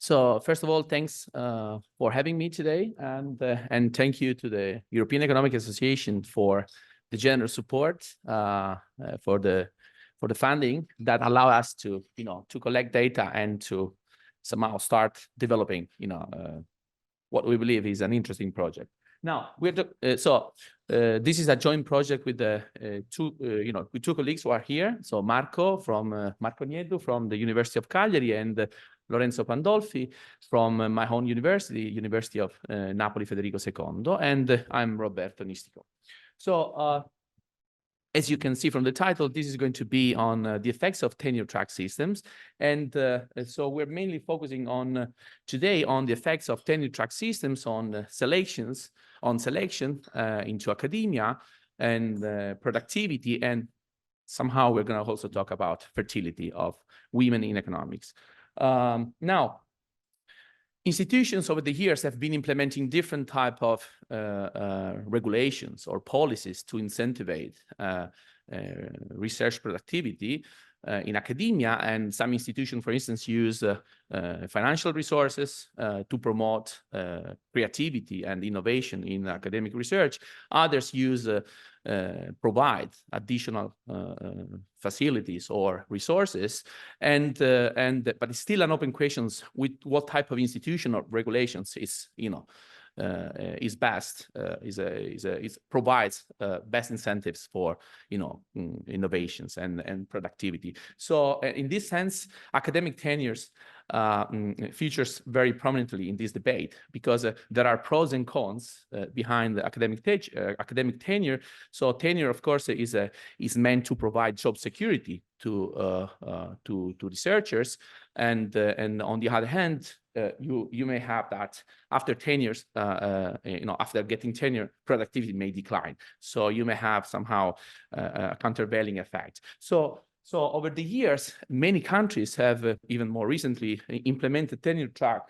So first of all, thanks for having me today, and thank you to the European Economic Association for the generous support for the funding that allow us to to collect data and to somehow start developing what we believe is an interesting project. Now this is a joint project with the two colleagues who are here. So Marco Nieddu from the University of Cagliari and Lorenzo Pandolfi from my own university, University of Napoli Federico II, and I'm Roberto Nistico. So as you can see from the title, this is going to be on the effects of tenure-track systems. And so we're mainly focusing on today on the effects of tenure-track systems on selection into academia and productivity. And somehow we're going to also talk about fertility of women in economics. Now, institutions over the years have been implementing different type of regulations or policies to incentivize research productivity in academia, and some institutions, for instance, use financial resources to promote creativity and innovation in academic research. Others use provide additional facilities or resources, but it's still an open question with what type of institution or regulations is best, provides best incentives for innovations and productivity. So in this sense, academic tenures features very prominently in this debate, because there are pros and cons behind the academic tenure. So tenure, of course, is meant to provide job security to researchers, and on the other hand, you may have that after 10 years, after getting tenure, productivity may decline. So you may have somehow a countervailing effect. So over the years, many countries have even more recently implemented tenure-track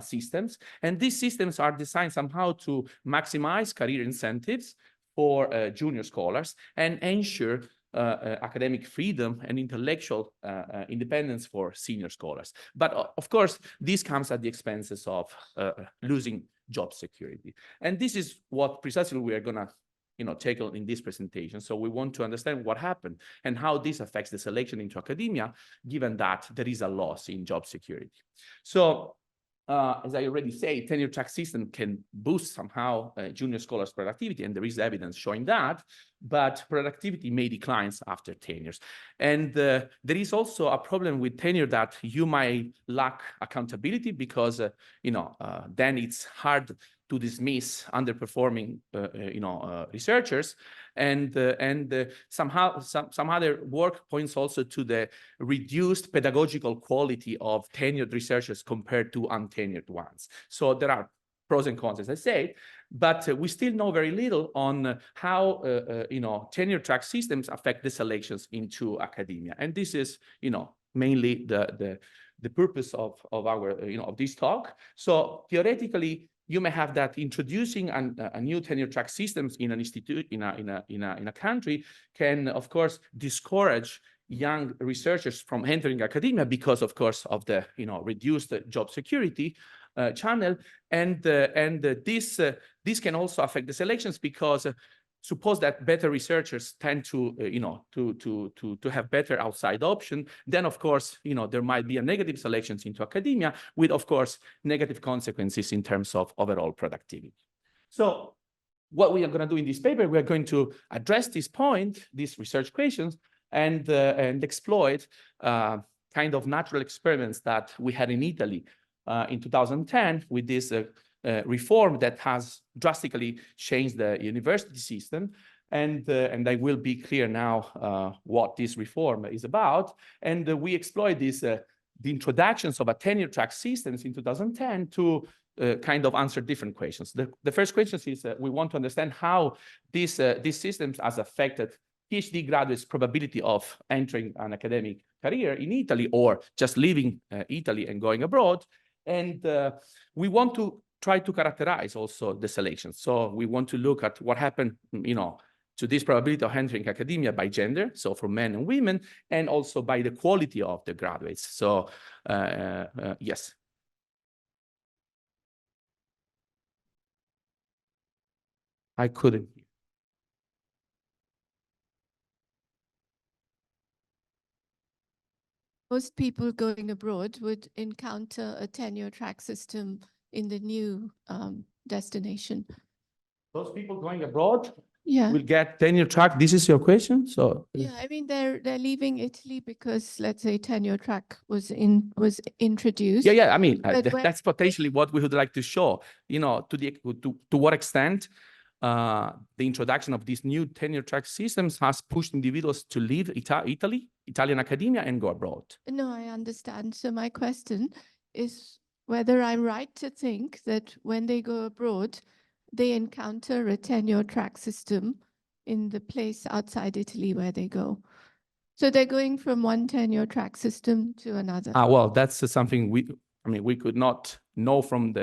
systems, and these systems are designed somehow to maximize career incentives for junior scholars and ensure academic freedom and intellectual independence for senior scholars. But of course, this comes at the expenses of losing job security. And this is what precisely we are gonna tackle in this presentation. So we want to understand what happened and how this affects the selection into academia, given that there is a loss in job security. So as I already say, tenure-track system can boost somehow junior scholars' productivity, and there is evidence showing that, but productivity may decline after tenures. And there is also a problem with tenure that you might lack accountability, because then it's hard to dismiss underperforming researchers, and some other work points also to the reduced pedagogical quality of tenured researchers compared to untenured ones. So there are pros and cons, as I say, but we still know very little on how tenure-track systems affect the selections into academia, and this is mainly the purpose of our of this talk. So theoretically, you may have that introducing a new tenure-track systems in an institute in a country can, of course, discourage young researchers from entering academia because, of course, of the reduced job security channel, and this can also affect the selections, because suppose that better researchers tend to have better outside option, then of course there might be a negative selections into academia with, of course, negative consequences in terms of overall productivity. So what we are going to do in this paper, we are going to address this point, these research questions, and exploit kind of natural experiments that we had in Italy in 2010 with this reform that has drastically changed the university system, and I will be clear now what this reform is about. And we exploit this the introductions of a tenure-track systems in 2010 to kind of answer different questions. The first question is we want to understand how these systems has affected PhD graduates' probability of entering an academic career in Italy, or just leaving Italy and going abroad. And we want to try to characterize also the selection. So we want to look at what happened, to this probability of entering academia by gender, so for men and women, and also by the quality of the graduates. So yes. I couldn't. Most people going abroad would encounter a tenure-track system in the new destination. Those people going abroad Yeah. will get tenure-track. This is your question? So yeah, I mean they're leaving Italy because, let's say, tenure-track was introduced. yeah. I mean, But that's potentially what we would like to show. You know, to what extent the introduction of these new tenure-track systems has pushed individuals to leave Italy, Italian academia, and go abroad. No, I understand. So my question is whether I'm right to think that when they go abroad, they encounter a tenure-track system in the place outside Italy where they go. So they're going from one tenure-track system to another. Well, that's something we could not know from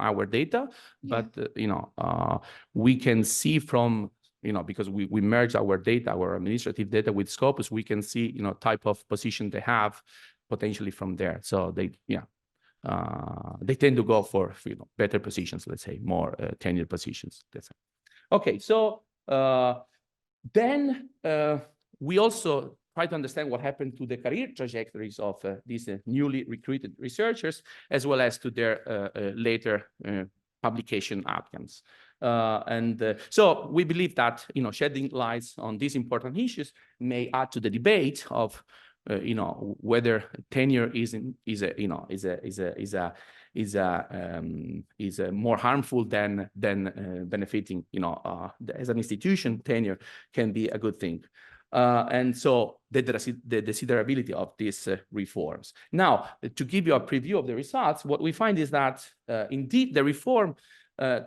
our data, but we can see from, because we merge our data, our administrative data with Scopus, we can see, type of position they have potentially from there. So they tend to go for better positions, let's say, more tenured positions. Okay, so then we also try to understand what happened to the career trajectories of these newly recruited researchers, as well as to their later publication outcomes. So we believe that shedding lights on these important issues may add to the debate of whether tenure is more harmful than benefiting. As an institution, tenure can be a good thing. And so the desirability of these reforms. Now, to give you a preview of the results, what we find is that indeed the reform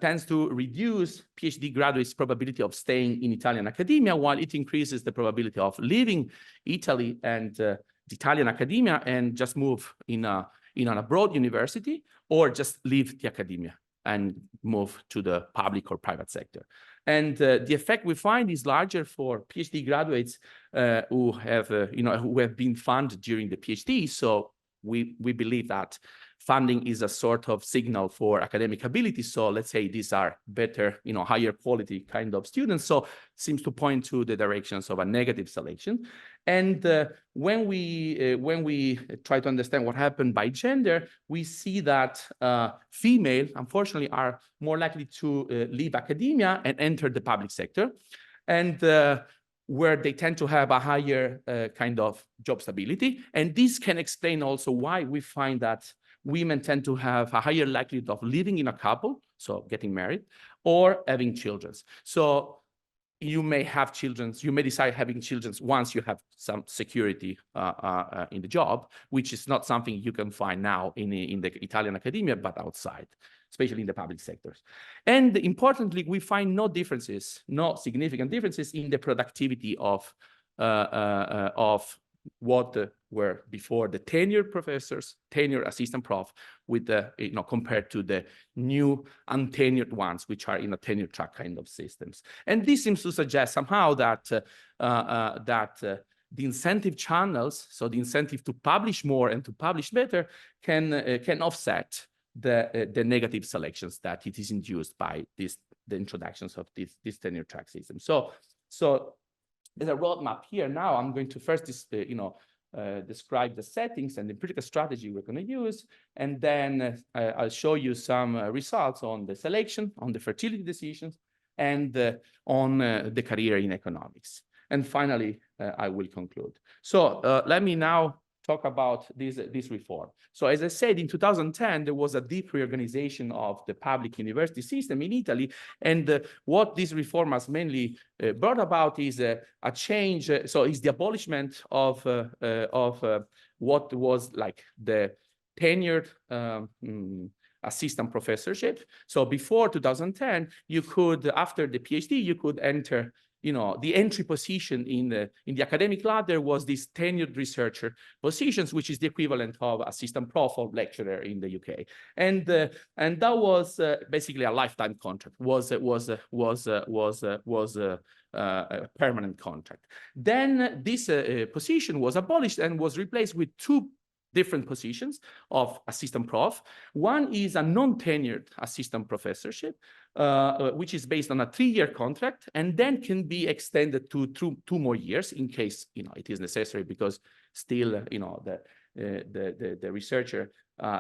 tends to reduce PhD graduates' probability of staying in Italian academia, while it increases the probability of leaving Italy and the Italian academia and just move in an abroad university, or just leave the academia and move to the public or private sector. And the effect we find is larger for PhD graduates who have been funded during the PhD. So we believe that funding is a sort of signal for academic ability. So let's say these are better, higher quality kind of students. So seems to point to the directions of a negative selection. And when we try to understand what happened by gender, we see that female, unfortunately, are more likely to leave academia and enter the public sector, and where they tend to have a higher kind of job stability. And this can explain also why we find that women tend to have a higher likelihood of living in a couple, so getting married, or having children. So you may have children, you may decide having children once you have some security in the job, which is not something you can find now in the Italian academia, but outside, especially in the public sectors. And importantly, we find no significant differences in the productivity of what were before the tenured professors, tenured assistant prof, with the compared to the new untenured ones, which are in a tenure track kind of systems. And this seems to suggest somehow that the incentive channels, so the incentive to publish more and to publish better, can offset the negative selections that it is induced by the introductions of this tenure track system. So there's a roadmap here. Now I'm going to first describe the settings and the empirical strategy we're going to use, and then I'll show you some results on the selection, on the fertility decisions, and on the career in economics. And finally, I will conclude. So let me now talk about this reform. So as I said, in 2010, there was a deep reorganization of the public university system in Italy. And what this reform has mainly brought about is a change. So it's the abolishment of what was like the tenured assistant professorship. So before 2010, you could, after the PhD, you could enter, the entry position in the academic ladder was this tenured researcher positions, which is the equivalent of assistant prof or lecturer in the UK. And that was basically a lifetime contract, was a permanent contract. Then this position was abolished and was replaced with two different positions of assistant prof. One is a non-tenured assistant professorship, which is based on a 3-year contract, and then can be extended to 2 more years in case it is necessary, because still the researcher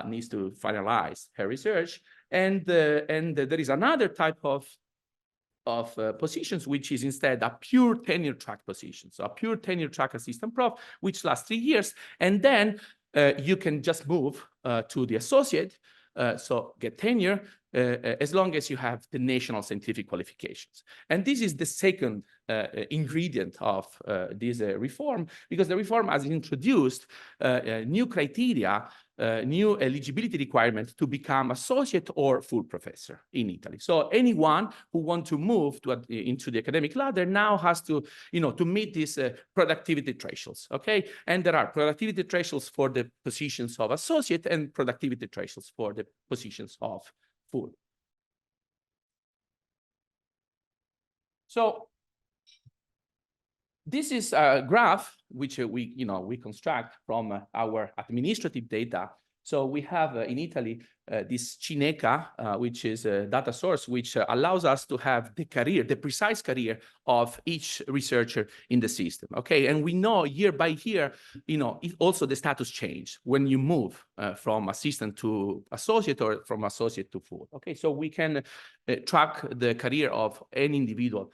needs to finalize her research. And there is another type of positions, which is instead a pure tenure track position. So a pure tenure track assistant prof, which lasts 3 years. And then you can just move to the associate, so get tenure, as long as you have the national scientific qualifications. And this is the second ingredient of this reform, because the reform has introduced new criteria, new eligibility requirement to become associate or full professor in Italy. So anyone who wants to move into the academic ladder now has to, to meet these productivity thresholds, okay? And there are productivity thresholds for the positions of associate and productivity thresholds for the positions of full. So this is a graph which we construct from our administrative data. So we have in Italy this Cineca, which is a data source which allows us to have the precise career of each researcher in the system. Okay, and we know year by year, also the status change when you move from assistant to associate or from associate to full. Okay, so we can track the career of any individual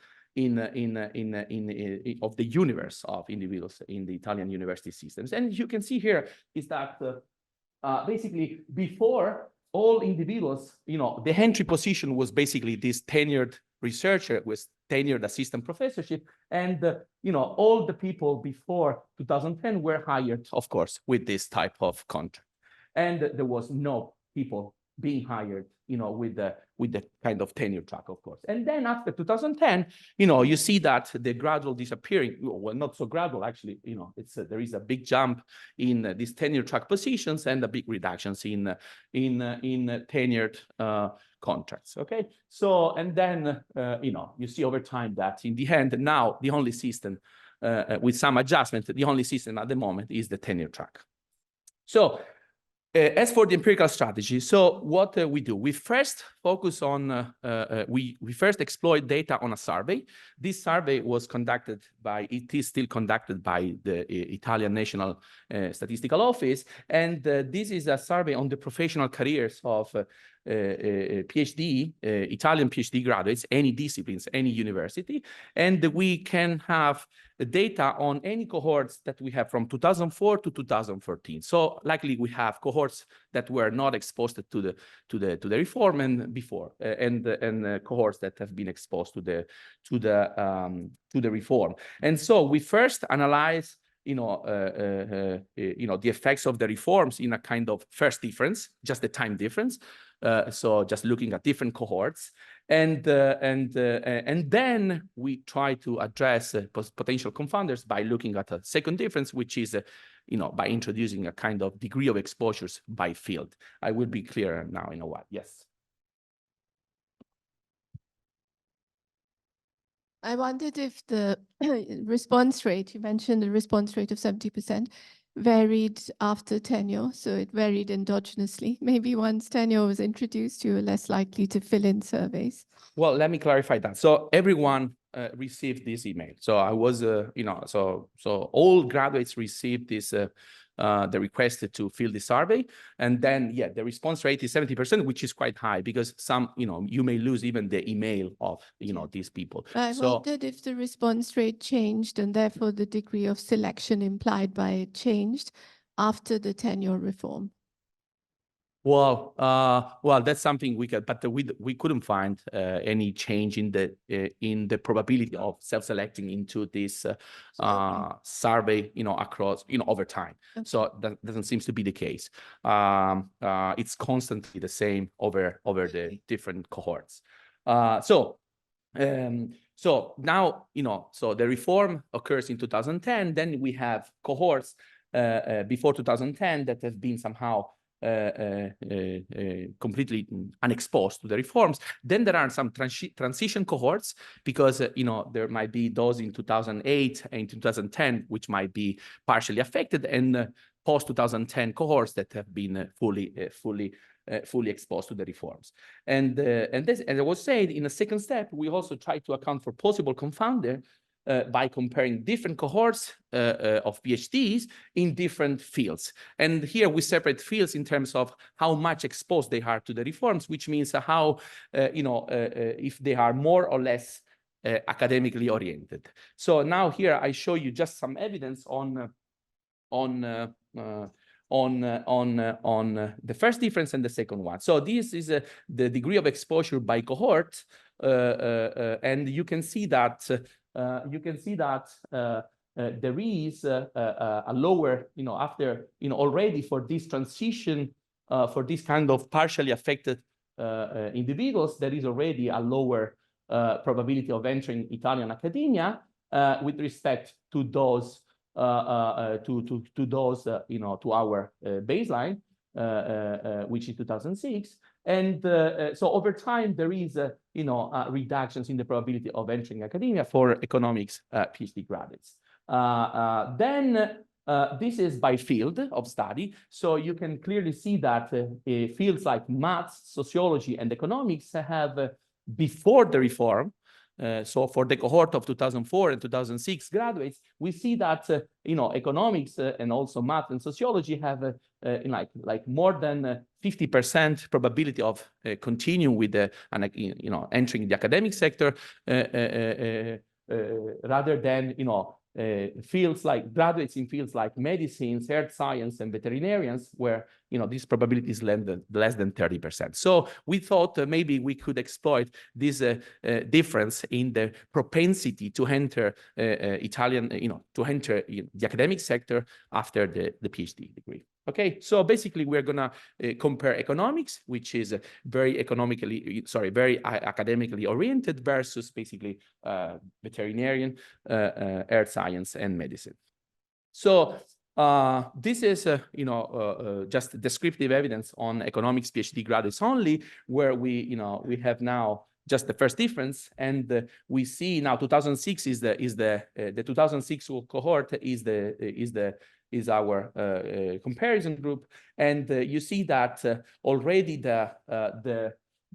of the universe of individuals in the Italian university systems. And you can see here is that basically before all individuals, the entry position was basically this tenured researcher with tenured assistant professorship. And, all the people before 2010 were hired, of course, with this type of contract. And there was no people being hired, with the kind of tenure track, of course. And then after 2010, you see that the gradual disappearing, well, not so gradual, actually, there is a big jump in these tenure track positions and a big reductions in tenured contracts, okay? So, and then, you see over time that in the end, now the only system, with some adjustment, the only system at the moment is the tenure track. So, as for the empirical strategy, so what we do, we first focus on, we first exploit data on a survey. This survey was conducted it is still conducted by the Italian National Statistical Office. And this is a survey on the professional careers of PhD, Italian PhD graduates, any disciplines, any university. And we can have data on any cohorts that we have from 2004 to 2014. So likely we have cohorts that were not exposed to the reform and before, and cohorts that have been exposed to the reform. And so we first analyze the effects of the reforms in a kind of first difference, just the time difference. So just looking at different cohorts, and then we try to address potential confounders by looking at a second difference, which is by introducing a kind of degree of exposures by field. I will be clearer now in a while. Yes. I wondered if the response rate, you mentioned the response rate of 70%, varied after tenure, so it varied endogenously. Maybe once tenure was introduced, you were less likely to fill in surveys. Well, let me clarify that. So everyone received this email. So I was, so all graduates received this, the request to fill the survey. And then, yeah, the response rate is 70%, which is quite high because some, you may lose even the email of, these people. I wondered if the response rate changed and therefore the degree of selection implied by it changed after the tenure reform. Well, that's something we could, but we couldn't find any change in the probability of self-selecting into this survey, across, over time. Okay. So that doesn't seem to be the case. It's constantly the same over the different cohorts. So now, so the reform occurs in 2010. Then we have cohorts before 2010 that have been somehow completely unexposed to the reforms. Then there are some transition cohorts because there might be those in 2008 and 2010 which might be partially affected, and post-2010 cohorts that have been fully exposed to the reforms. And this, as I was saying, in a second step, we also try to account for possible confounder by comparing different cohorts of PhDs in different fields. And here we separate fields in terms of how much exposed they are to the reforms, which means how, if they are more or less academically oriented. So now here I show you just some evidence on the first difference and the second one. So this is the degree of exposure by cohort, and you can see that there is a lower, after already for this transition, for this kind of partially affected individuals, there is already a lower probability of entering Italian academia with respect to those to our baseline, which is 2006. And so over time, there is, reductions in the probability of entering academia for economics PhD graduates. Then this is by field of study. So you can clearly see that fields like maths, sociology, and economics have, before the reform, so for the cohort of 2004 and 2006 graduates, we see that economics and also math and sociology have like more than 50% probability of continuing with entering the academic sector, rather than fields like graduates in fields like medicine, earth science, and veterinarians, where this probability is less than 30%. So we thought maybe we could exploit this difference in the propensity to enter to enter the academic sector after the PhD degree. Okay, so basically we're gonna compare economics, which is very academically oriented, versus basically veterinarian, earth science, and medicine. So this is just descriptive evidence on economics PhD graduates only, where we have now just the first difference, and we see now 2006 is the 2006 cohort is our comparison group, and you see that already the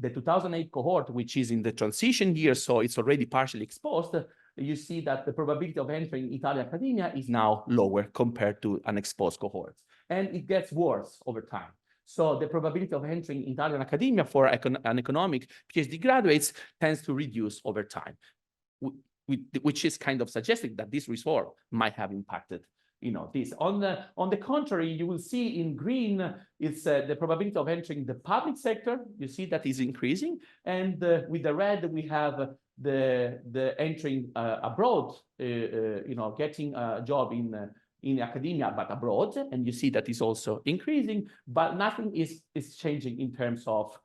2008 cohort, which is in the transition year, so it's already partially exposed. You see that the probability of entering Italian academia is now lower compared to unexposed cohorts, and it gets worse over time. So the probability of entering Italian academia for an economic PhD graduates tends to reduce over time, which is kind of suggesting that this reform might have impacted this. On the contrary, you will see in green, it's the probability of entering the public sector. You see that is increasing, and with the red, we have the entering abroad, getting a job in academia, but abroad, and you see that is also increasing, but nothing is changing in terms of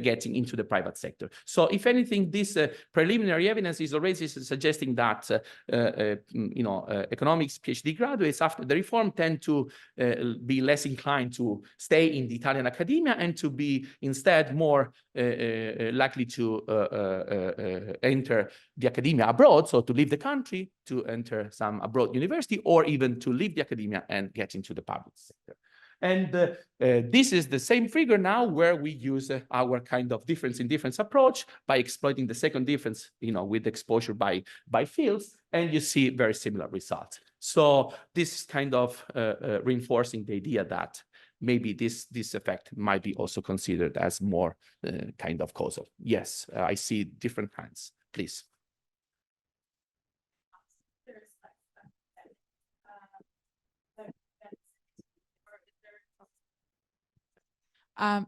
getting into the private sector. So if anything, this preliminary evidence is already suggesting that economics PhD graduates after the reform tend to be less inclined to stay in the Italian academia, and to be instead more likely to enter the academia abroad, so to leave the country to enter some abroad university, or even to leave the academia and get into the public sector. And this is the same figure now, where we use our kind of difference in difference approach by exploiting the second difference, with exposure by fields, and you see very similar results. So this is kind of reinforcing the idea that maybe this effect might be also considered as more kind of causal. Yes, I see different kinds. Please.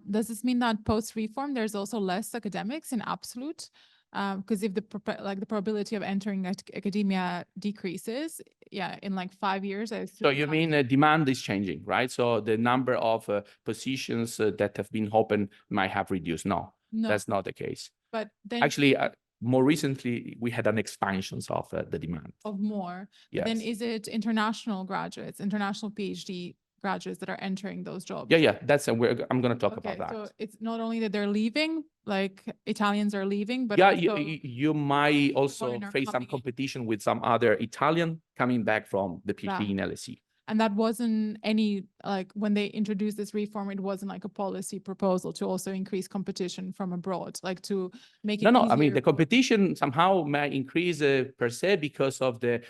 Does this mean that post-reform there's also less academics in absolute? Because if the probability of entering academia decreases, in like 5 years. So you mean demand is changing, right? So the number of positions that have been open might have reduced. No, that's not the case. But then actually, more recently, we had an expansion of the demand. Of more. Yes. Then is it international graduates, international PhD graduates that are entering those jobs? Yeah, that's I'm going to talk about that. So it's not only that they're leaving, like Italians are leaving, but you might also face some competition with some other Italian coming back from the PhD in LSE. And that wasn't any, like when they introduced this reform, it wasn't like a policy proposal to also increase competition from abroad, like to make it No, easier. I mean, the competition somehow may increase per se because of the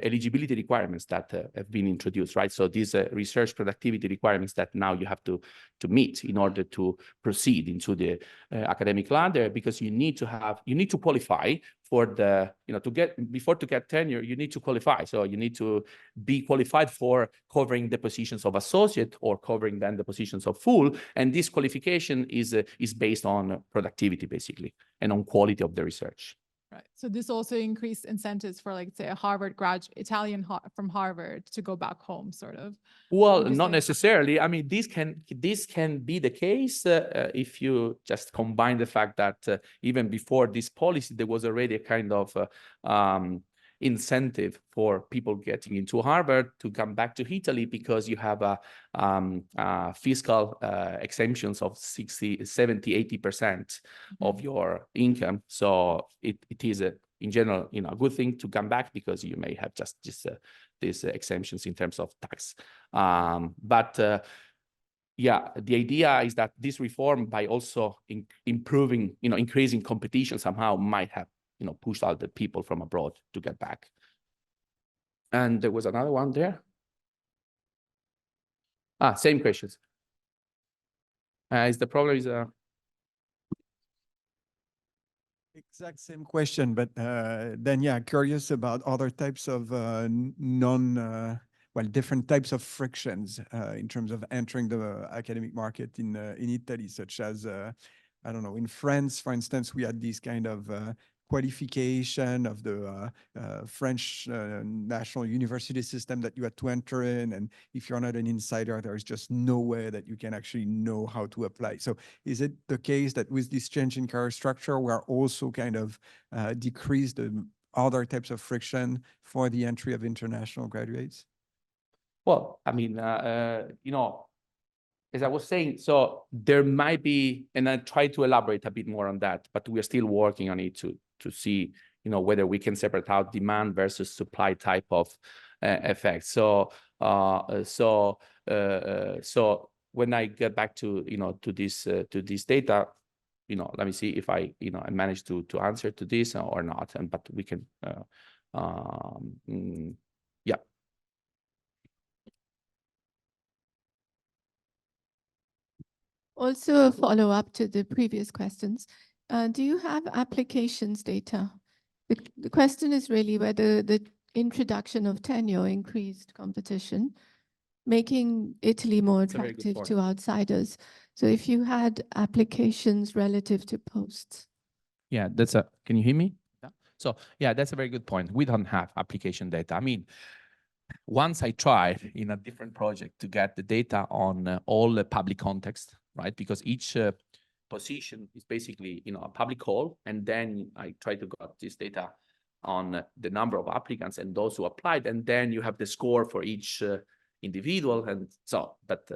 eligibility requirements that have been introduced, right? So these research productivity requirements that now you have to meet in order to proceed into the academic ladder, because you need to qualify for the, before to get tenure, you need to qualify. So you need to be qualified for covering the positions of associate or covering then the positions of full. And this qualification is based on productivity, basically, and on quality of the research. Right. So this also increased incentives for, like, say, a Harvard Italian from Harvard to go back home, sort of. Well, not necessarily. I mean, this can be the case if you just combine the fact that even before this policy, there was already a kind of incentive for people getting into Harvard to come back to Italy, because you have fiscal exemptions of 60, 70, 80% of your income. So it is in general, a good thing to come back, because you may have just these exemptions in terms of tax. Yeah, the idea is that this reform, by also improving, increasing competition, somehow might have, pushed out the people from abroad to get back. And there was another one there. Same questions. Is the problem is Exact same question, but then, yeah, curious about other types of different types of frictions in terms of entering the academic market in Italy, such as, I don't know, in France, for instance, we had this kind of qualification of the French national university system that you had to enter in. And if you're not an insider, there's just no way that you can actually know how to apply. So is it the case that with this change in career structure, we're also kind of decrease the other types of friction for the entry of international graduates? Well, I mean, as I was saying, so there might be, and I try to elaborate a bit more on that, but we are still working on it to see, whether we can separate out demand versus supply type of effect. So when I get back to, to this data, let me see if I managed to answer to this or not. But we can, yeah. Also, a follow-up to the previous questions. Do you have applications data? The question is really whether the introduction of tenure increased competition, making Italy more attractive to outsiders. So if you had applications relative to posts. Yeah, can you hear me? Yeah. So yeah, that's a very good point. We don't have application data. I mean, once I tried in a different project to get the data on all the public context, right? Because each position is basically, a public call, and then I try to get this data on the number of applicants and those who applied, and then you have the score for each individual, and so. But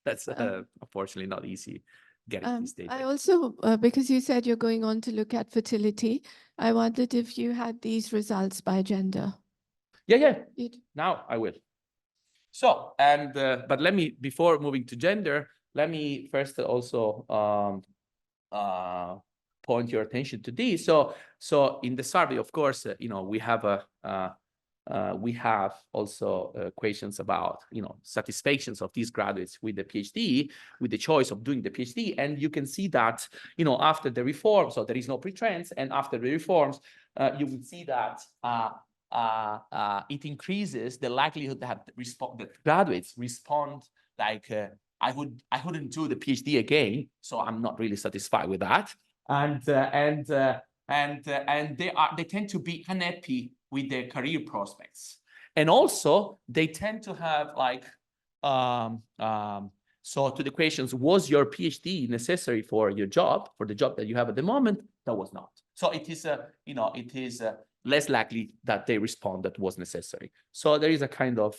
that's unfortunately not easy getting this data. I also, because you said you're going on to look at fertility, I wondered if you had these results by gender. Yeah. Now I will. So, and but let me, before moving to gender, let me first also point your attention to this. So in the survey, of course, we have also questions about, satisfactions of these graduates with the PhD, with the choice of doing the PhD. And you can see that, after the reform, so there is no pre-trends, and after the reforms, you will see that it increases the likelihood that graduates respond like, I wouldn't do the PhD again, so I'm not really satisfied with that. And they tend to be unhappy with their career prospects. And also they tend to have like, so to the questions, was your PhD necessary for your job, for the job that you have at the moment? That was not. So it is, less likely that they respond that was necessary. So there is a kind of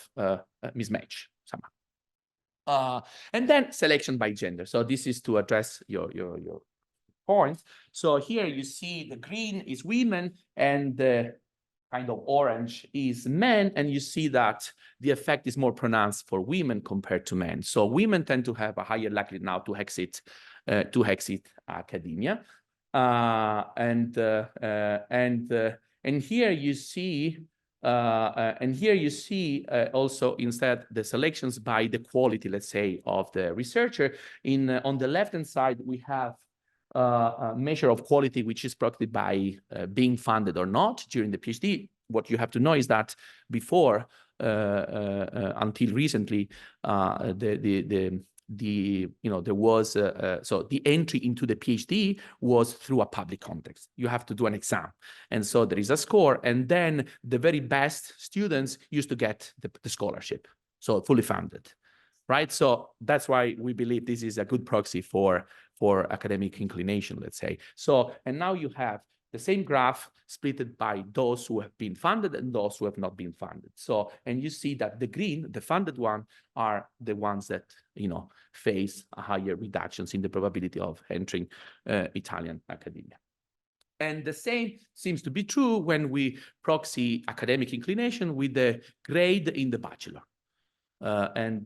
mismatch somehow. And then selection by gender. So this is to address your point. So here you see the green is women and the kind of orange is men, and you see that the effect is more pronounced for women compared to men. So women tend to have a higher likelihood now to exit academia. And here you see also instead the selections by the quality, let's say, of the researcher. On the left-hand side, we have a measure of quality, which is prompted by being funded or not during the PhD. What you have to know is that before, until recently, there was so the entry into the PhD was through a public context. You have to do an exam, and so there is a score, and then the very best students used to get the scholarship, so fully funded, right? So that's why we believe this is a good proxy for academic inclination, let's say. So, and now you have the same graph splitted by those who have been funded and those who have not been funded. So, and you see that the green, the funded one, are the ones that, face a higher reductions in the probability of entering Italian academia. And the same seems to be true when we proxy academic inclination with the grade in the bachelor. And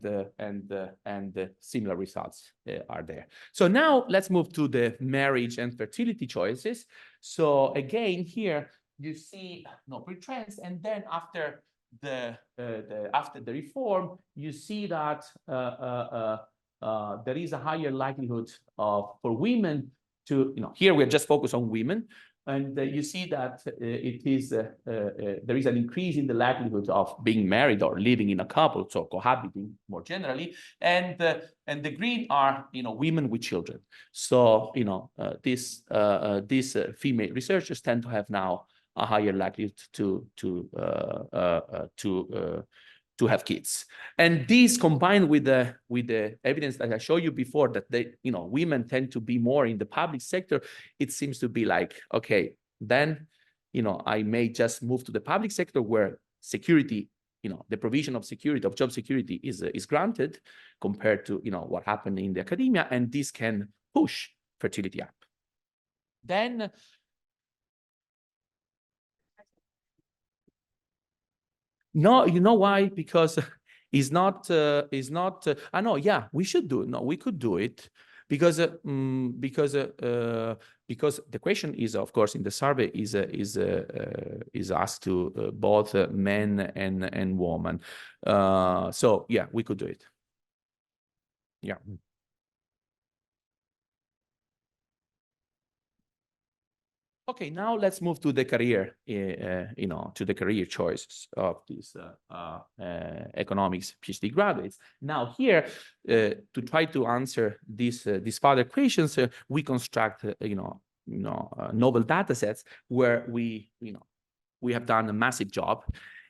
similar results are there. So now let's move to the marriage and fertility choices. So again, here you see pre-trans, and then after the reform, you see that there is a higher likelihood for women to, here we're just focused on women. And you see that there is an increase in the likelihood of being married or living in a couple, so cohabiting more generally. And the green are women with children. So these female researchers tend to have now a higher likelihood to have kids. And these combined with the evidence that I showed you before that women tend to be more in the public sector, it seems to be like, okay, then I may just move to the public sector where security, the provision of security, of job security is granted compared to what happened in the academia, and this can push fertility up. Then no, you know why? Because it's not. I know. Yeah, we should do it. No, we could do it because the question is, of course, in the survey is asked to both men and women. So yeah, we could do it. Yeah. Okay, now let's move to the career, to the career choices of these economics PhD graduates. Now here, to try to answer these further questions, we construct, novel data sets where we have done a massive job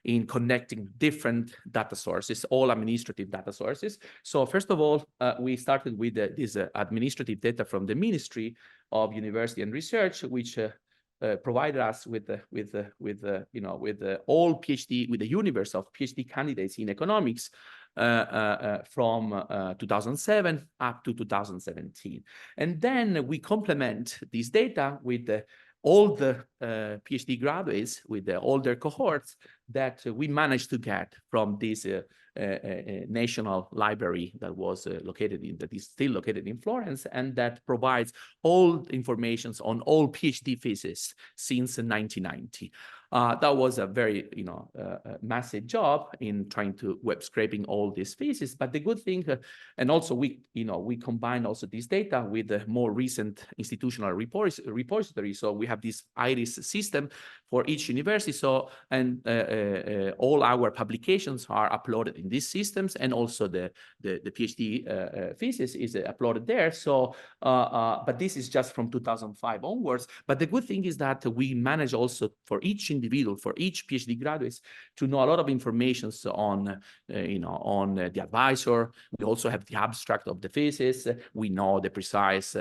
in connecting different data sources, all administrative data sources. So first of all, we started with this administrative data from the Ministry of University and Research, which provided us with all PhD, with the universe of PhD candidates in economics from 2007 up to 2017. And then we complement this data with all the PhD graduates, with the older cohorts that we managed to get from this national library that was that is still located in Florence, and that provides all information on all PhD theses since 1990. That was a very, massive job in trying to web scraping all these theses. But the good thing, and also we combine also this data with the more recent institutional repository. So we have this IRIS system for each university. So, and all our publications are uploaded in these systems, and also the PhD thesis is uploaded there. So, but this is just from 2005 onwards. But the good thing is that we manage also for each individual, for each PhD graduates, to know a lot of information on, on the advisor. We also have the abstract of the thesis. We know the precise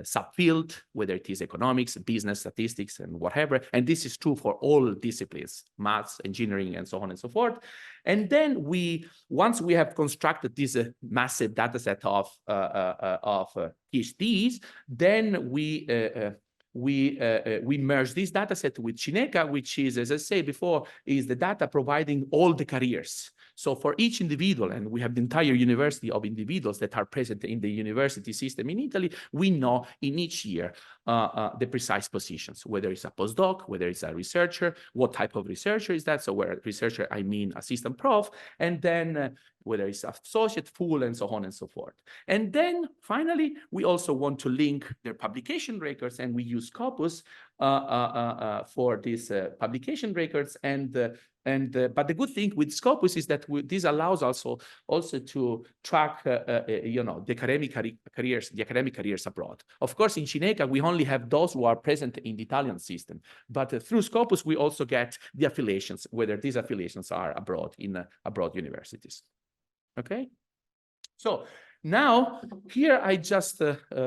subfield, whether it is economics, business, statistics, and whatever. And this is true for all disciplines, maths, engineering, and so on and so forth. And then once we have constructed this massive data set of PhDs, then we we merge this data set with Cineca, which is, as I said before, is the data providing all the careers. So for each individual, and we have the entire university of individuals that are present in the university system in Italy, we know in each year the precise positions, whether it's a postdoc, whether it's a researcher, what type of researcher is that? So where researcher, I mean assistant prof, and then whether it's associate, full, and so on and so forth. And then finally, we also want to link their publication records, and we use Scopus for these publication records. But the good thing with Scopus is that this allows also to track, the academic careers abroad. Of course, in Cineca, we only have those who are present in the Italian system, but through Scopus, we also get the affiliations, whether these affiliations are abroad in abroad universities. Okay, so now here I just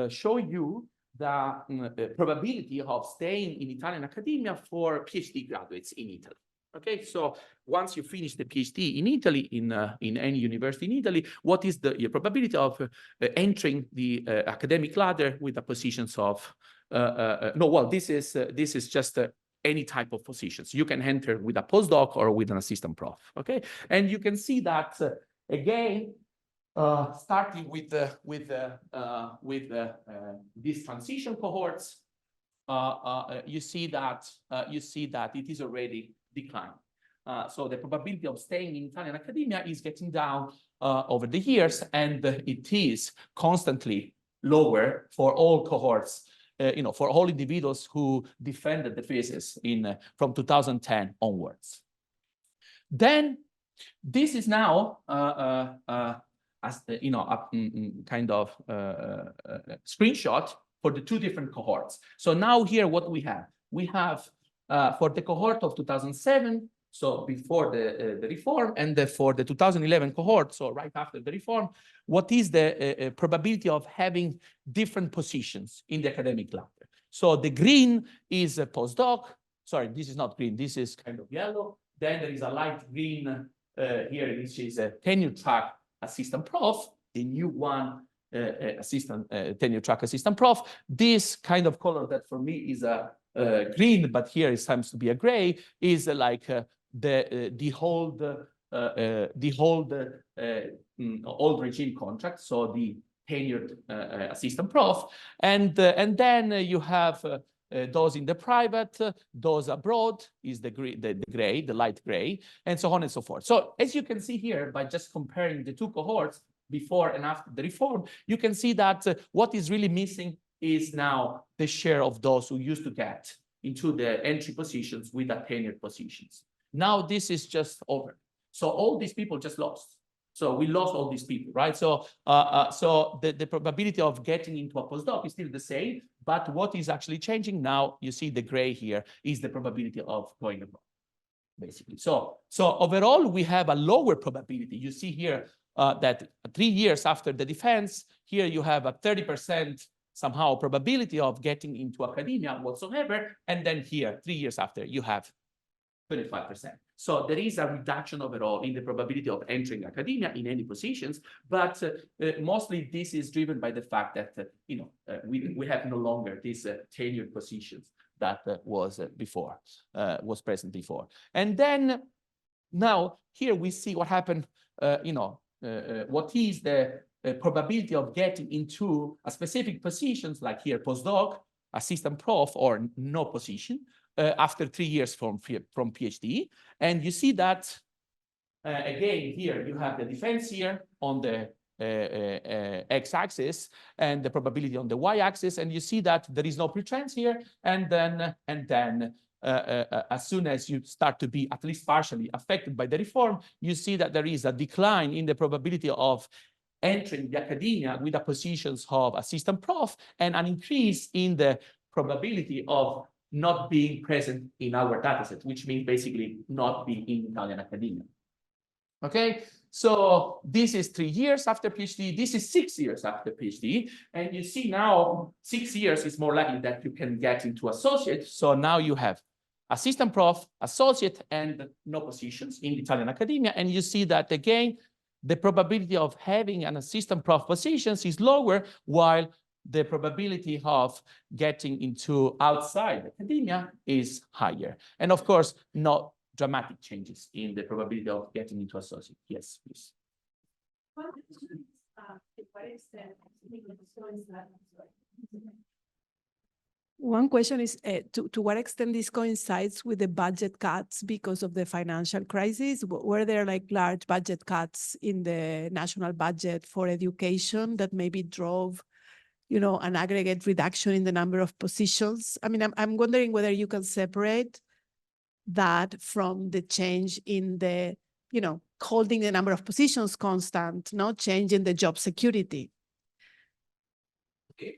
show you the probability of staying in Italian academia for PhD graduates in Italy. Okay, so once you finish the PhD in Italy, in any university in Italy, what is your probability of entering the academic ladder with the positions of, this is just any type of positions. You can enter with a postdoc or with an assistant prof, okay? And you can see that, again, starting with these transition cohorts, you see that it is already declining. So the probability of staying in Italian academia is getting down over the years, and it is constantly lower for all cohorts, for all individuals who defended the thesis from 2010 onwards. Then this is now kind of screenshot for the two different cohorts. So now here what we have for the cohort of 2007, so before the reform, and for the 2011 cohort, so right after the reform, what is the probability of having different positions in the academic ladder? So the green is a postdoc. Sorry, this is not green. This is kind of yellow. Then there is a light green here, which is a tenure-track assistant prof, the new one, tenure-track assistant prof. This kind of color that for me is a green, but here it seems to be a gray, is like the old regime contract, so the tenured assistant prof, and then you have those in the private, those abroad is the gray, the light gray, and so on and so forth. So as you can see here, by just comparing the two cohorts before and after the reform, you can see that what is really missing is now the share of those who used to get into the entry positions with the tenured positions. Now this is just over. So all these people just lost. So we lost all these people, right? So the probability of getting into a postdoc is still the same, but what is actually changing now, you see the gray here, is the probability of going abroad, basically. So overall, we have a lower probability. You see here that 3 years after the defense, here you have a 30% somehow probability of getting into academia whatsoever, and then here, 3 years after, you have 25%. So there is a reduction overall in the probability of entering academia in any positions, but mostly this is driven by the fact that we have no longer these tenured positions that was present before. And then now here we see what happened. What is the probability of getting into a specific positions, like here postdoc, assistant prof, or no position, after 3 years from PhD. And you see that, again, here you have the defense here on the x-axis and the probability on the y-axis, and you see that there is no pretrans here, and then as soon as you start to be at least partially affected by the reform, you see that there is a decline in the probability of entering the academia with the positions of assistant prof, and an increase in the probability of not being present in our dataset, which means basically not being in Italian academia. Okay, so this is 3 years after PhD. This is 6 years after PhD. And you see now 6 years is more likely that you can get into associate. So now you have assistant prof, associate, and no positions in Italian academia. And you see that again, the probability of having an assistant prof positions is lower, while the probability of getting into outside academia is higher. And of course, not dramatic changes in the probability of getting into associate. Yes, please. One question is to what extent this coincides with the budget cuts because of the financial crisis? Were there like large budget cuts in the national budget for education that maybe drove, you know, an aggregate reduction in the number of positions? I mean, I'm wondering whether you can separate that from the change in the, you know, holding the number of positions constant, not changing the job security. Okay.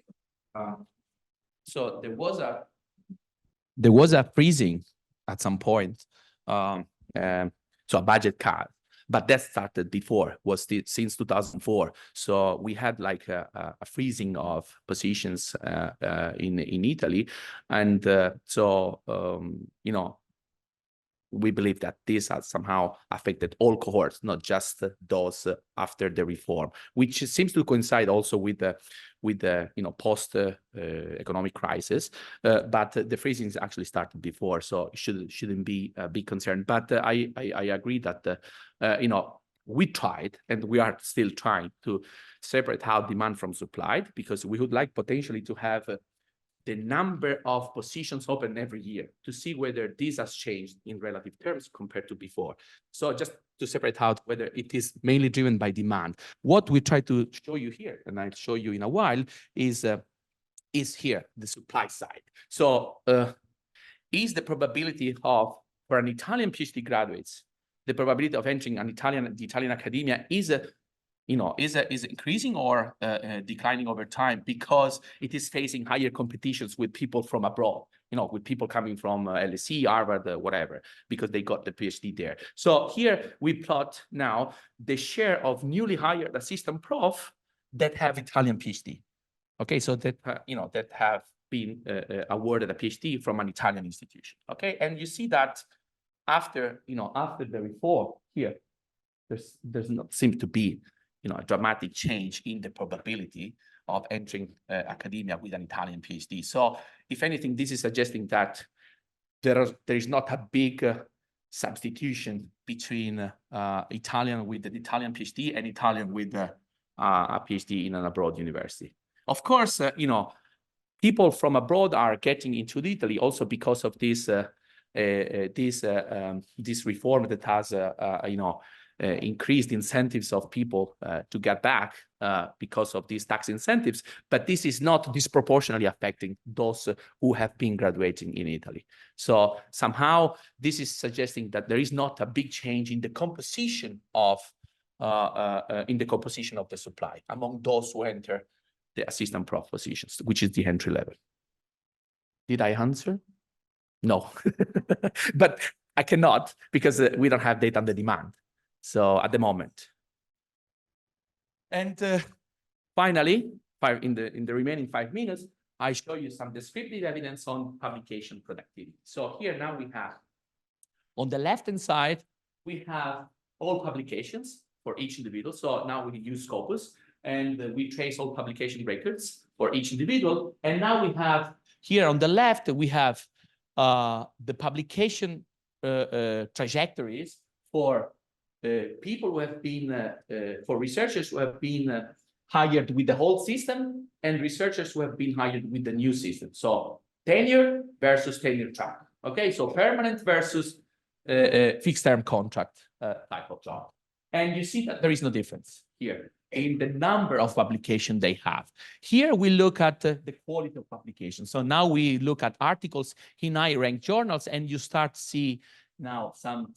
So there was a freezing at some point, so a budget cut, but that started before, since 2004. So we had like a freezing of positions in Italy, and you know, we believe that this has somehow affected all cohorts, not just those after the reform, which seems to coincide also with the you know, post economic crisis. But the freezing actually started before, so it shouldn't be a big concern. But I agree that you know, we tried and we are still trying to separate out demand from supply, because we would like potentially to have the number of positions open every year to see whether this has changed in relative terms compared to before. So just to separate out whether it is mainly driven by demand. What we try to show you here, and I'll show you in a while, is here, the supply side. So is the probability of, for an Italian PhD graduates, the probability of entering the Italian academia is increasing or declining over time, because it is facing higher competitions with people from abroad, you know, with people coming from LSE, Harvard, whatever, because they got the PhD there. So here we plot now the share of newly hired assistant prof that have Italian PhD. Okay, so that, you know, that have been awarded a PhD from an Italian institution. Okay, and you see that after, you know, after the reform here, there's not seem to be, you know, a dramatic change in the probability of entering academia with an Italian PhD. So if anything, this is suggesting that there is not a big substitution between Italian with an Italian PhD and Italian with a PhD in an abroad university. Of course, you know, people from abroad are getting into Italy also because of this this reform that has, you know, increased incentives of people to get back because of these tax incentives, but this is not disproportionately affecting those who have been graduating in Italy. So somehow this is suggesting that there is not a big change in the composition of the supply among those who enter the assistant prof positions, which is the entry level. Did I answer? No, but I cannot, because we don't have data on the demand. So at the moment. And finally, in the remaining 5 minutes, I show you some descriptive evidence on publication productivity. So here now we have, on the left-hand side, we have all publications for each individual. So now we use Scopus, and we trace all publication records for each individual. And now we have, here on the left, we have the publication trajectories for people who have been, for researchers who have been hired with the whole system, and researchers who have been hired with the new system. So tenure versus tenure track. Okay, so permanent versus fixed term contract type of job. And you see that there is no difference here in the number of publications they have. Here we look at the quality of publications. So now we look at articles in high-ranked journals, and you start to see now some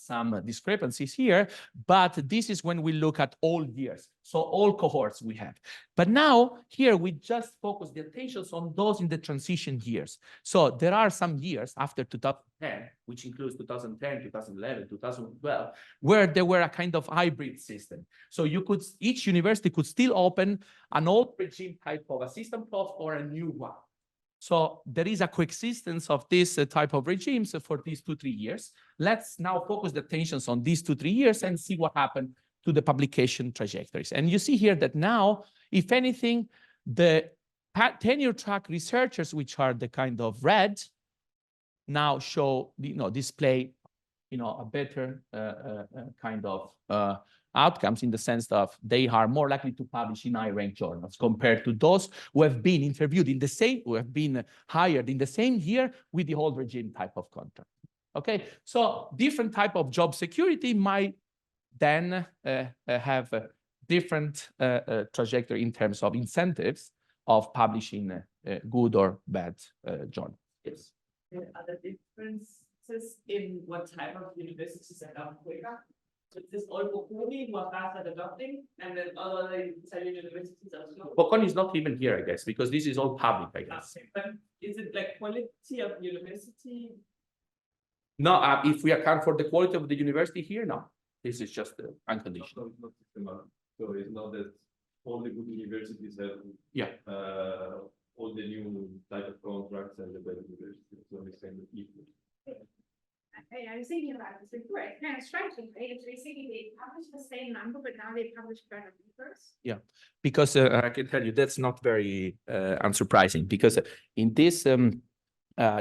discrepancies here, but this is when we look at all years, so all cohorts we have. But now here we just focus the attentions on those in the transition years. So there are some years after 2010, which includes 2010, 2011, 2012, where there were a kind of hybrid system. So each university could still open an old regime type of assistant prof or a new one. So there is a coexistence of this type of regimes for these 2-3 years. Let's now focus the attentions on these 2-3 years and see what happened to the publication trajectories. And you see here that now, if anything, the tenure track researchers, which are the kind of red, now show, display, a better kind of outcomes in the sense of they are more likely to publish in high-ranked journals compared to those who have been interviewed who have been hired in the same year with the old regime type of contract. Okay, so different type of job security might then have a different trajectory in terms of incentives of publishing good or bad journals. Yes. Are there differences in what type of universities are quicker? So is this all Bocconi who are fast at adopting, and then other Italian universities are slow? Bocconi is not even here, I guess, because this is all public, I guess. Okay. But is it like quality of university? No, if we account for the quality of the university here, no. This is just unconditional. Not systematic. So it's not that all the good universities have all the new type of contracts and the better universities. So it's kind of equal. I was thinking about this before. It kind of strikes me. It's basically they publish the same number, but now they publish better papers. Yeah, because I can tell you that's not very unsurprising, because in this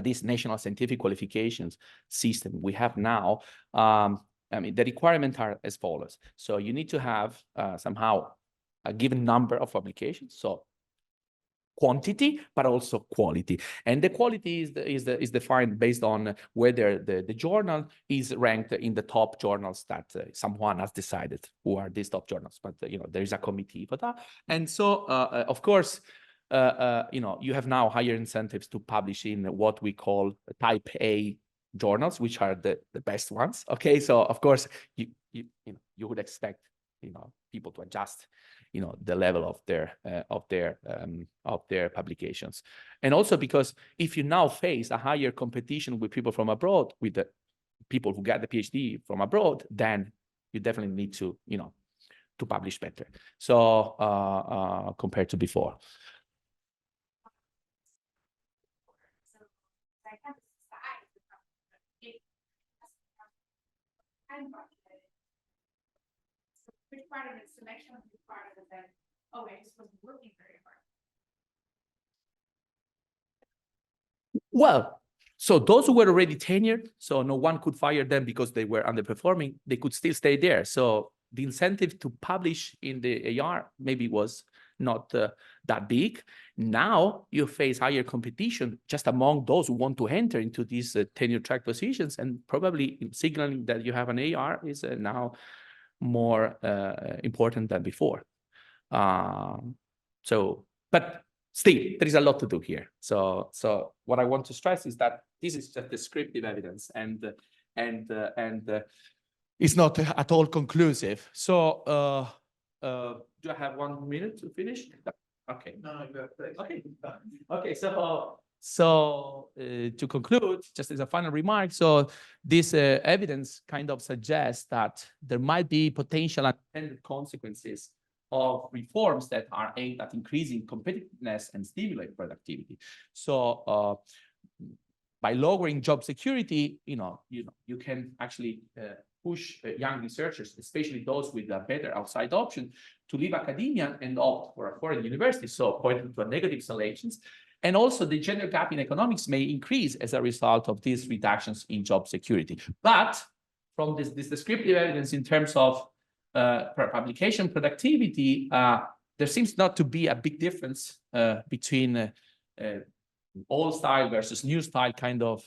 this national scientific qualifications system we have now, I mean, the requirements are as follows. So you need to have somehow a given number of publications. So quantity, but also quality. And the quality is defined based on whether the journal is ranked in the top journals that someone has decided who are these top journals. But there is a committee for that. And so, of course, you have now higher incentives to publish in what we call type A journals, which are the best ones. Okay, so of course you would expect people to adjust the level of their publications. And also because if you now face a higher competition with people from abroad, with the people who get the PhD from abroad, then you definitely need to to publish better, so compared to before. Which part of the selection of the part of it that, oh, I just wasn't working very hard? Well, so those who were already tenured, so no one could fire them because they were underperforming, they could still stay there. So the incentive to publish in the AR maybe was not that big. Now you face higher competition just among those who want to enter into these tenure track positions, and probably signaling that you have an AR is now more important than before. But still, there is a lot to do here. So what I want to stress is that this is just descriptive evidence, and it's not at all conclusive. So do I have 1 minute to finish? Okay. No, Okay. Okay. So to conclude, just as a final remark, so this evidence kind of suggests that there might be potential unintended consequences of reforms that are aimed at increasing competitiveness and stimulate productivity. So by lowering job security, you can actually push young researchers, especially those with a better outside option, to leave academia and opt for a foreign university, so pointing to a negative selections. And also the gender gap in economics may increase as a result of these reductions in job security. But from this descriptive evidence in terms of publication productivity, there seems not to be a big difference between old style versus new style kind of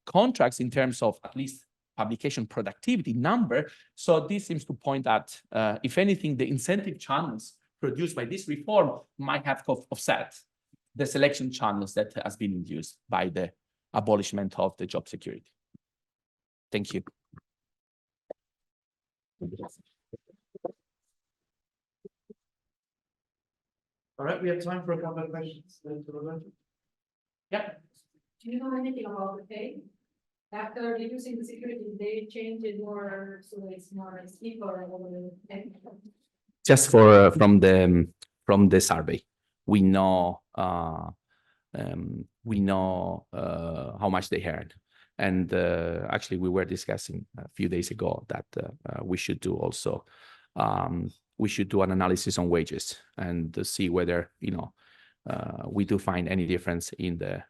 contracts in terms of at least publication productivity number. So this seems to point at, if anything, the incentive channels produced by this reform might have offset the selection channels that has been induced by the abolishment of the job security. Thank you. All right, we have time for a couple of questions. Yeah. Do you know anything about the pay? After reducing the security, they change it more so it's more equal or Just for from the survey, we know how much they earn, and actually we were discussing a few days ago that we should do also an analysis on wages and to see whether we do find any difference in the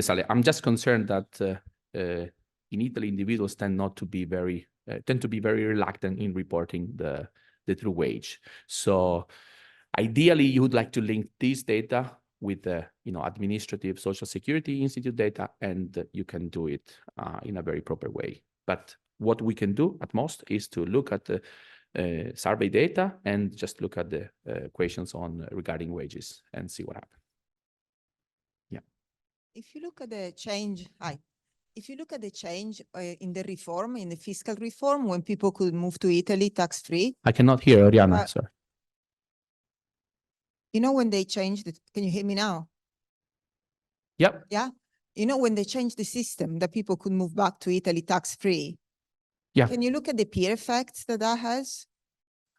salary. I'm just concerned that in Italy, individuals tend to be very reluctant in reporting the true wage. So ideally, you would like to link this data with the administrative Social Security Institute data, and you can do it in a very proper way. But what we can do at most is to look at the survey data and just look at the questions regarding wages and see what happens. Yeah. If you look at the change, if you look at the change in the reform, in the fiscal reform, when people could move to Italy tax-free. I cannot hear Oriana, sorry. You know, when they changed it, can you hear me now? Yep. Yeah. You know, when they changed the system that people could move back to Italy tax-free. Yeah. Can you look at the peer effects that has?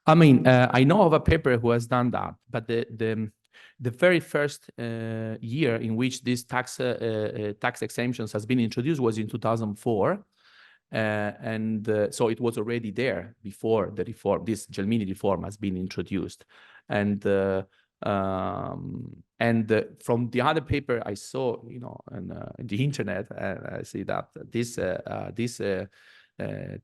I mean, I know of a paper who has done that, but the very first year in which this tax exemptions has been introduced was in 2004. So it was already there before the reform, this Gelmini reform has been introduced. And from the other paper I saw, on the internet, I see that this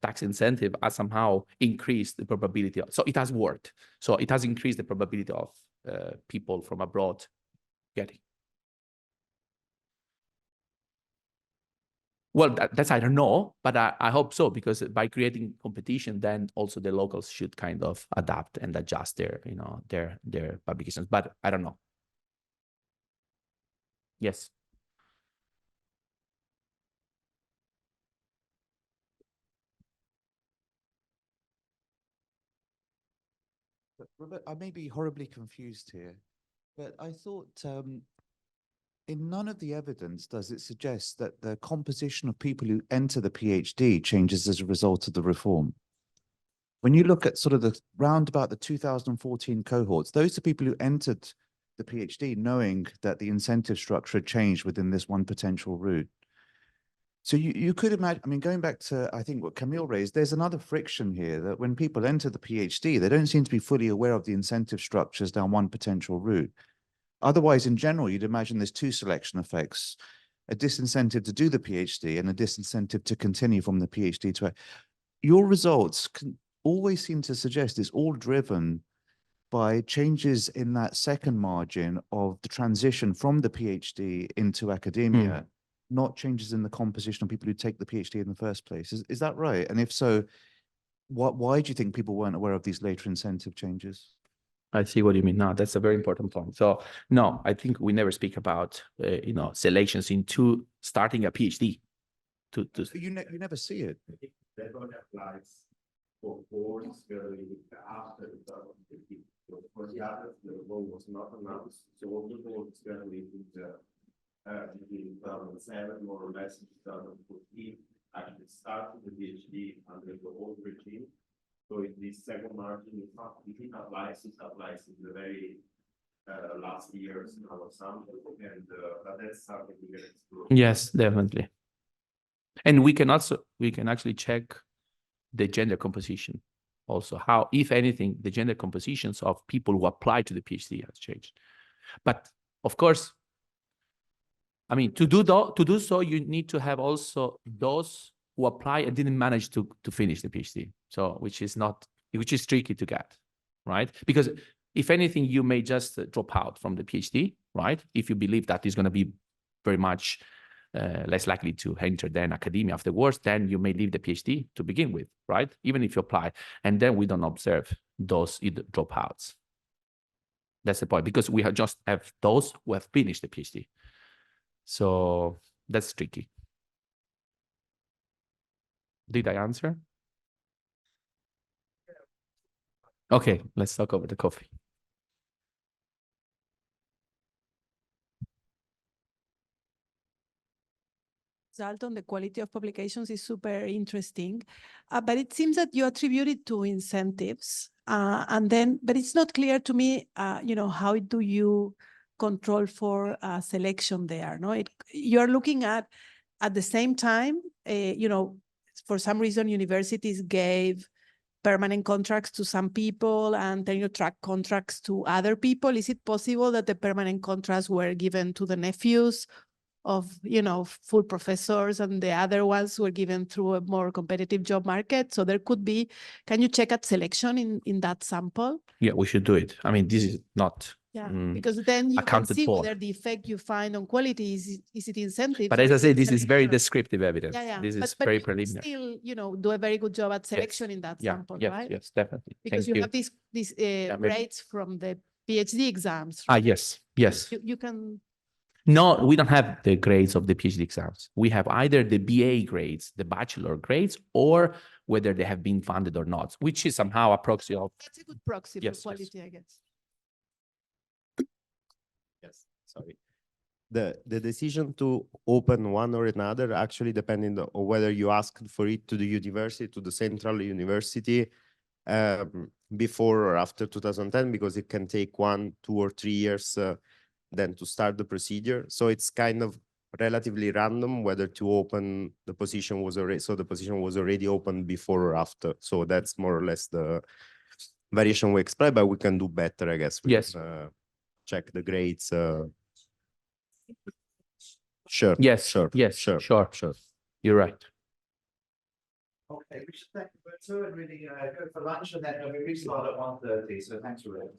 tax incentive has somehow increased the probability. So it has worked. So it has increased the probability of people from abroad getting. Well, that's I don't know, but I hope so, because by creating competition, then also the locals should kind of adapt and adjust their publications. But I don't know. Yes. Robert, I may be horribly confused here, but I thought in none of the evidence does it suggest that the composition of people who enter the PhD changes as a result of the reform. When you look at sort of the round about the 2014 cohorts, those are people who entered the PhD knowing that the incentive structure had changed within this one potential route. So you could imagine, I mean, going back to, I think, what Camille raised, there's another friction here that when people enter the PhD, they don't seem to be fully aware of the incentive structures down one potential route. Otherwise, in general, you'd imagine there's two selection effects, a disincentive to do the PhD and a disincentive to continue from the PhD to. Your results can always seem to suggest it's all driven by changes in that second margin of the transition from the PhD into academia. Not changes in the composition of people who take the PhD in the first place. Is that right? And if so, why do you think people weren't aware of these later incentive changes? I see what you mean. No, that's a very important point. So no, I think we never speak about selections into starting a PhD. You never see it. That one applies for courses after 2015. For the others, the law was not announced. So all the courses between 2007, more or less, in 2014, actually started the PhD under the old regime. So in this second margin, it applies in the very last years in our sample, and but that's something we can explore. Yes, definitely. And we can actually check the gender composition also, how, if anything, the gender compositions of people who apply to the PhD has changed. But of course, I mean, to do so, you need to have also those who apply and didn't manage to finish the PhD. So, which is tricky to get, right? Because if anything, you may just drop out from the PhD, right? If you believe that is going to be very much less likely to enter then academia afterwards, then you may leave the PhD to begin with, right? Even if you apply, and then we don't observe those dropouts. That's the point, because we just have those who have finished the PhD. So that's tricky. Did I answer? Okay, let's talk over the coffee. Result on the quality of publications is super interesting, but it seems that you attribute it to incentives, but it's not clear to me, how do you control for selection there? No, you're looking at the same time, for some reason, universities gave permanent contracts to some people and tenure-track contracts to other people. Is it possible that the permanent contracts were given to the nephews of, full professors, and the other ones were given through a more competitive job market? So there could be, can you check at selection in that sample? Yeah, we should do it. I mean, this is not Yeah, because then you can accounted see for. whether the effect you find on quality is it incentives. But or as I is say, it this is very selection? descriptive evidence. Yeah. This is but very you can preliminary. still, do a very good job at selection in that sample, yes, right? Yes, definitely. Because Thank you you. have these maybe. rates from the PhD exams. Yes. You can. No, we don't have the grades of the PhD exams. We have either the BA grades, the bachelor grades, or whether they have been funded or not, which is somehow a proxy of. That's a good proxy for quality, I guess. Yes, sorry. The decision to open one or another actually depending on whether you asked for it to the university, to the central university, before or after 2010, because it can take 1, 2, or 3 years then to start the procedure. So it's kind of relatively random whether to open the position was already, so the position was already open before or after. So that's more or less the variation we explain, but we can do better, I guess. We can, check the grades. Sure. Yes. Sure. Yes. Sure. Sure. You're right. Okay, we should thank Lorenzo and really go for lunch, and then we restart at 1:30. So thanks for it.